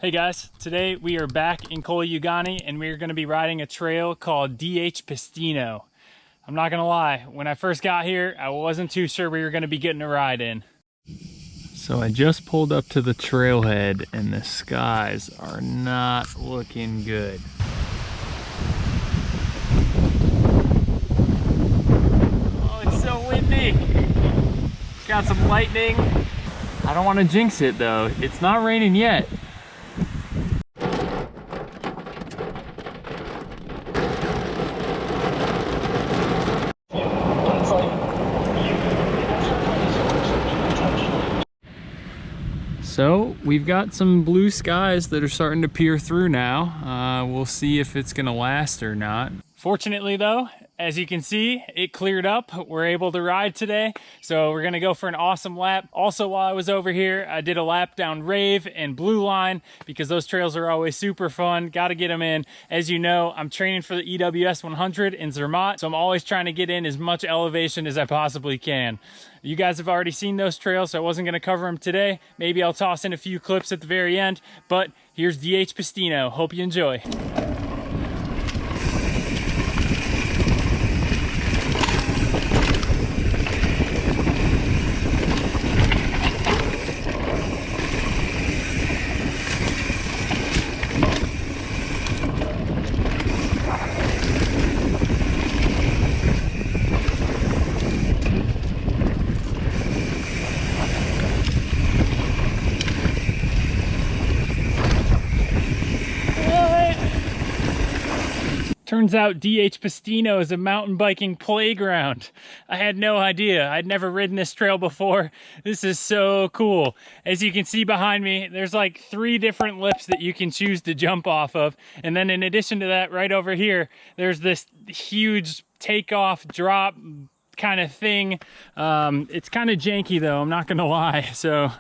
Hey guys, today we are back in Colli Euganei and we're going to be riding a trail called DH Pistino. I'm not going to lie, when I first got here, I wasn't too sure we were going to be getting a ride in. So I just pulled up to the trailhead and the skies are not looking good. Oh, it's so windy. Got some lightning. I don't want to jinx it though. It's not raining yet. So we've got some blue skies that are starting to peer through now. We'll see if it's gonna last or not. Fortunately though, as you can see, it cleared up. We're able to ride today. So we're gonna go for an awesome lap. Also, while I was over here, I did a lap down Rave and Blu Line because those trails are always super fun. Gotta get them in. As you know, I'm training for the EWS 100 in Zermatt. So I'm always trying to get in as much elevation as I possibly can. You guys have already seen those trails, so I wasn't gonna cover them today. Maybe I'll toss in a few clips at the very end, but here's DH Pistino. Hope you enjoy. Turns out DH Pistino is a mountain biking playground. I had no idea. I'd never ridden this trail before. This is so cool. As you can see behind me, there's like 3 different lips that you can choose to jump off of. And then in addition to that, right over here, there's this huge takeoff drop kind of thing. It's kind of janky though, I'm not gonna lie. So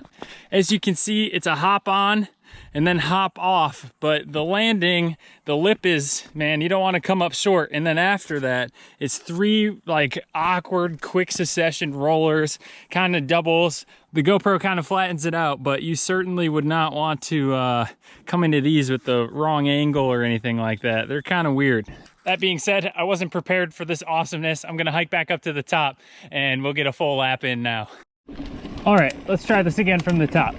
as you can see, it's a hop on and then hop off, but the landing, the lip is, man, you don't want to come up short. And then after that, it's 3 like awkward quick succession rollers, kind of doubles. The GoPro kind of flattens it out, but you certainly would not want to come into these with the wrong angle or anything like that. They're kind of weird. That being said, I wasn't prepared for this awesomeness. I'm gonna hike back up to the top and we'll get a full lap in now. All right, let's try this again from the top.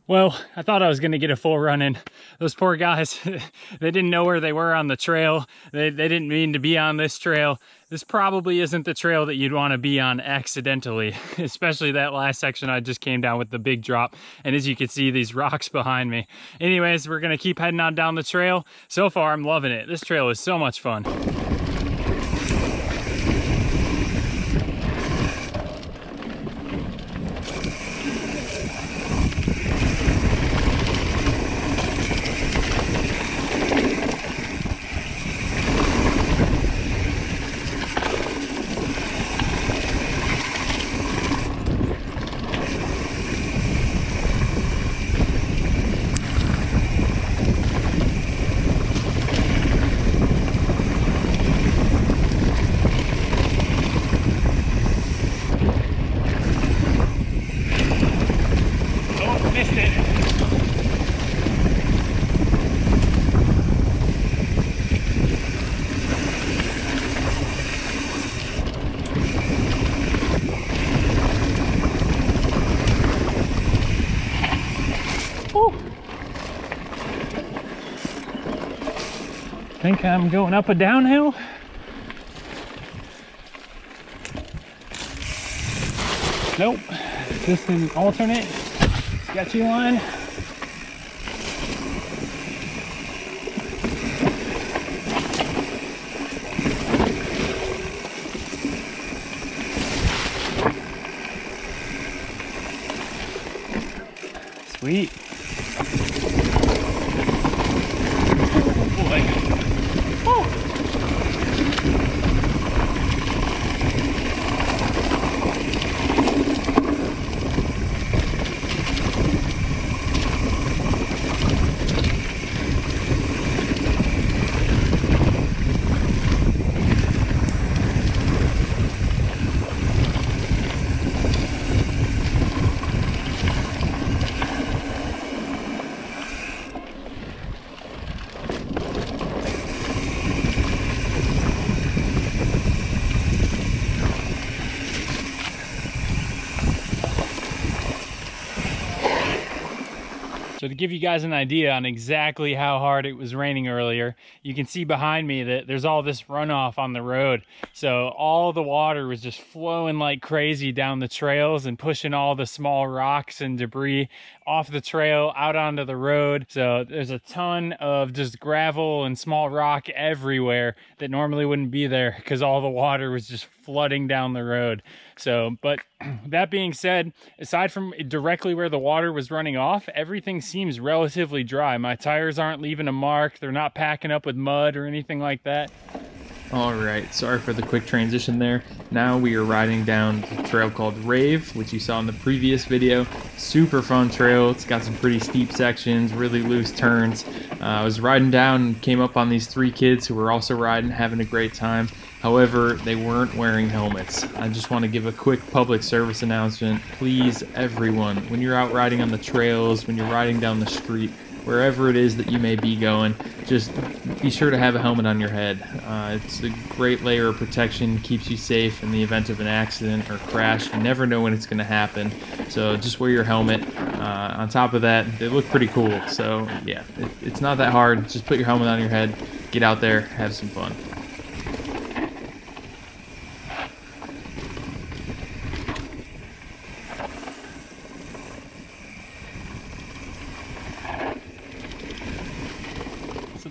Well, I thought I was going to get a full run in. Those poor guys, they didn't know where they were on the trail. They didn't mean to be on this trail. This probably isn't the trail that you'd want to be on accidentally, especially that last section I just came down with the big drop. And as you can see, these rocks behind me. Anyways, we're going to keep heading on down the trail. So far, I'm loving it. This trail is so much fun. Think I'm going up a downhill. Nope, just an alternate sketchy line. Sweet. Oh boy. Woo. So to give you guys an idea on exactly how hard it was raining earlier, you can see behind me that there's all this runoff on the road. So all the water was just flowing like crazy down the trails and pushing all the small rocks and debris off the trail out onto the road. So there's a ton of just gravel and small rock everywhere that normally wouldn't be there because all the water was just flooding down the road. So, but that being said, aside from directly where the water was running off, everything seems relatively dry. My tires aren't leaving a mark. They're not packing up with mud or anything like that. All right, sorry for the quick transition there. Now we are riding down the trail called Rave, which you saw in the previous video. Super fun trail. It's got some pretty steep sections, really loose turns. I was riding down and came up on these three kids who were also riding, having a great time. However, they weren't wearing helmets. I just want to give a quick public service announcement. Please, everyone, when you're out riding on the trails, when you're riding down the street, wherever it is that you may be going, just be sure to have a helmet on your head. It's a great layer of protection, keeps you safe in the event of an accident or crash. You never know when it's going to happen, so just wear your helmet. On top of that, they look pretty cool, so yeah, it's not that hard. Just put your helmet on your head, get out there, have some fun.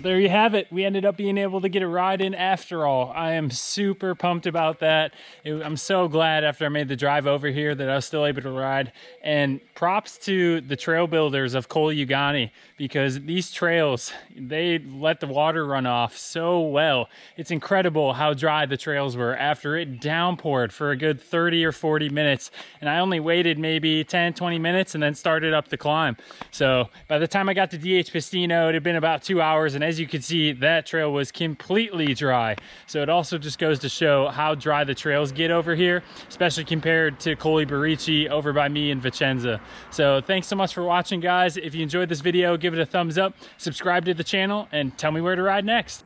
There you have it. We ended up being able to get a ride in after all. I am super pumped about that. I'm so glad after I made the drive over here that I was still able to ride. And props to the trail builders of Colli Euganei, because these trails, they let the water run off so well. It's incredible how dry the trails were after it downpoured for a good 30 or 40 minutes. And I only waited maybe 10, 20 minutes and then started up the climb. So by the time I got to DH Pistino, it had been about 2 hours. And as you can see, that trail was completely dry. So it also just goes to show how dry the trails get over here, especially compared to Colli Barici over by me in Vicenza. So thanks so much for watching, guys. If you enjoyed this video, give it a thumbs up, subscribe to the channel, and tell me where to ride next.